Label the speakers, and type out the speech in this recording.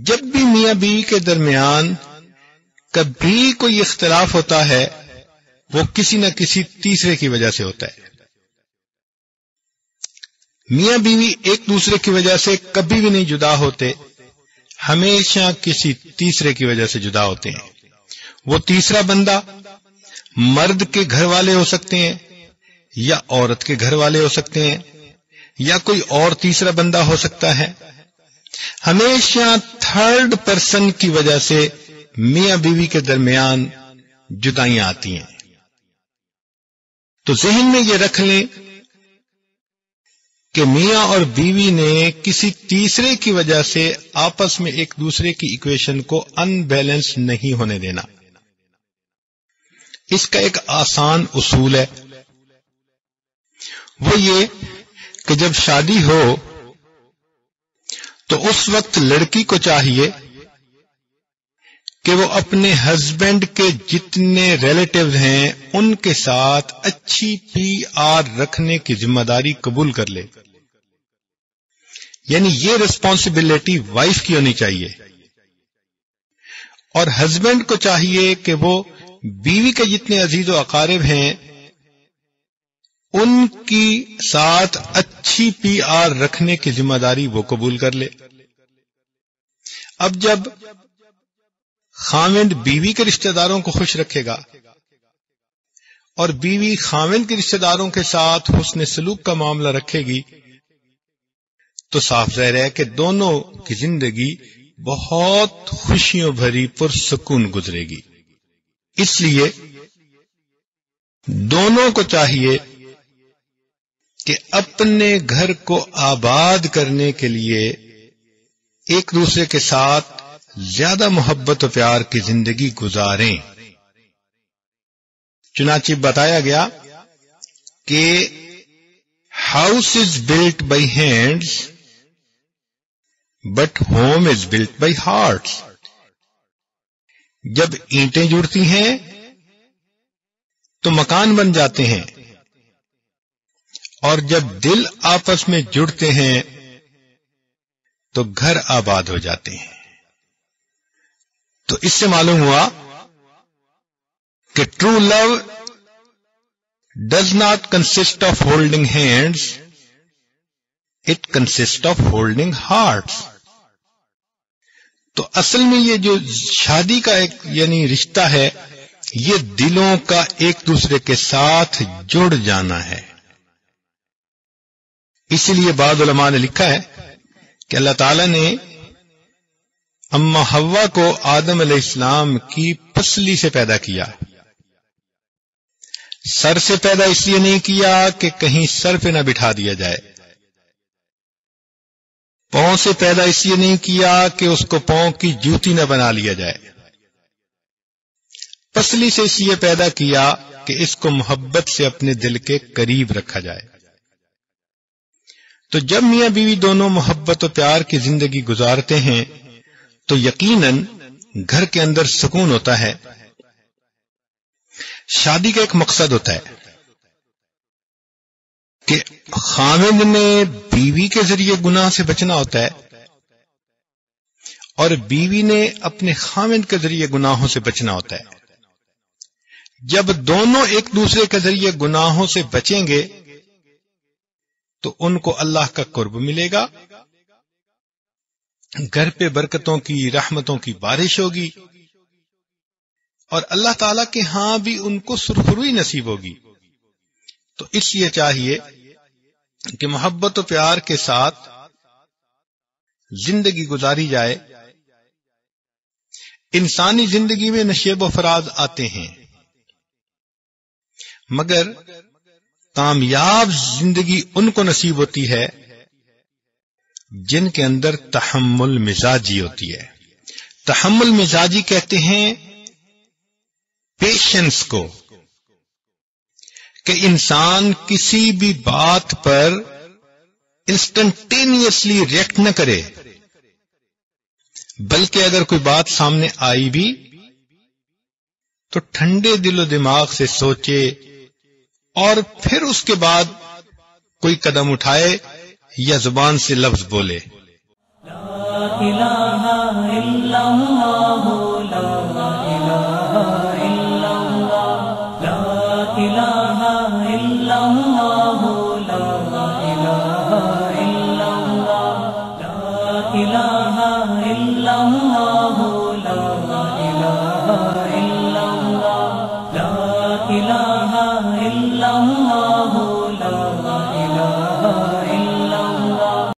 Speaker 1: جب بھی میاں بیوی کے درمیان کبھی کوئی اختلاف ہوتا ہے وہ کسی نہ کسی تیسرے کی وجہ سے ہوتا ہے. میاں بیوی ایک دوسرے کی وجہ سے کبھی بھی نہیں جدا ہوتے، ہمیشہ کسی تیسرے کی وجہ سے جدا ہوتے ہیں. وہ تیسرا بندہ مرد کے گھر والے ہو سکتے ہیں یا عورت کے گھر والے ہو سکتے ہیں یا کوئی اور تیسرا بندہ ہو سکتا ہے. ہمیشہ تھرڈ پرسن کی وجہ سے میاں بیوی کے درمیان جدائیاں آتی ہیں. تو ذہن میں یہ رکھ لیں کہ میاں اور بیوی نے کسی تیسرے کی وجہ سے آپس میں ایک دوسرے کی ایکویشن کو ان بیلنس نہیں ہونے دینا. اس کا ایک آسان اصول ہے، وہ یہ کہ جب شادی ہو تو اس وقت لڑکی کو چاہیے کہ وہ اپنے ہسبینڈ کے جتنے ریلیٹیوز ہیں ان کے ساتھ اچھی پی آر رکھنے کی ذمہ داری قبول کر لے. یعنی یہ رسپانسبلٹی وائف کی ہونی چاہیے، اور ہسبینڈ کو چاہیے کہ وہ بیوی کے جتنے عزیز و اقارب ہیں ان کی ساتھ اچھی پی آر رکھنے کی ذمہ داری وہ قبول کر لے. اب جب خاوند بیوی کے رشتہ داروں کو خوش رکھے گا اور بیوی خاوند کے رشتہ داروں کے ساتھ حسن سلوک کا معاملہ رکھے گی تو صاف ظاہر ہے کہ دونوں کی زندگی بہت خوشیوں بھری پرسکون گزرے گی. اس لیے دونوں کو چاہیے کہ اپنے گھر کو آباد کرنے کے لیے ایک دوسرے کے ساتھ زیادہ محبت و پیار کی زندگی گزاریں. چنانچہ بتایا گیا کہ house is built by hands but home is built by hearts. جب اینٹیں جڑتی ہیں تو مکان بن جاتے ہیں، اور جب دل آپس میں جڑتے ہیں تو گھر آباد ہو جاتے ہیں. تو اس سے معلوم ہوا کہ true love does not consist of holding hands, it consist of holding hearts. تو اصل میں یہ جو شادی کا ایک یعنی رشتہ ہے یہ دلوں کا ایک دوسرے کے ساتھ جڑ جانا ہے. اسی لیے بعض علماء نے لکھا ہے کہ اللہ تعالی نے اما حوا کو آدم علیہ السلام کی پسلی سے پیدا کیا. سر سے پیدا اس لیے نہیں کیا کہ کہیں سر پہ نہ بٹھا دیا جائے، پاؤں سے پیدا اس لیے نہیں کیا کہ اس کو پاؤں کی جوتی نہ بنا لیا جائے، پسلی سے اس لیے پیدا کیا کہ اس کو محبت سے اپنے دل کے قریب رکھا جائے. تو جب میاں بیوی دونوں محبت و پیار کی زندگی گزارتے ہیں تو یقیناً گھر کے اندر سکون ہوتا ہے. شادی کا ایک مقصد ہوتا ہے کہ خاوند نے بیوی کے ذریعے گناہ سے بچنا ہوتا ہے اور بیوی نے اپنے خاوند کے ذریعے گناہوں سے بچنا ہوتا ہے. جب دونوں ایک دوسرے کے ذریعے گناہوں سے بچیں گے تو ان کو اللہ کا قرب ملے گا، گھر پہ برکتوں کی رحمتوں کی بارش ہوگی اور اللہ تعالی کے ہاں بھی ان کو سرخروئی نصیب ہوگی. تو اس لیے چاہیے کہ محبت و پیار کے ساتھ زندگی گزاری جائے. انسانی زندگی میں نشیب و فراز آتے ہیں مگر کامیاب زندگی ان کو نصیب ہوتی ہے جن کے اندر تحمل مزاجی ہوتی ہے. تحمل مزاجی کہتے ہیں پیشنس کو، کہ انسان کسی بھی بات پر انسٹنٹینیسلی ریئیکٹ نہ کرے، بلکہ اگر کوئی بات سامنے آئی بھی تو ٹھنڈے دل و دماغ سے سوچے اور پھر اس کے بعد کوئی قدم اٹھائے یا زبان سے لفظ بولے.
Speaker 2: إله إلا الله لا إله إلا الله لا إله إلا الله لا إله إلا الله لا إله إلا الله لا إله إلا الله لا إله إلا الله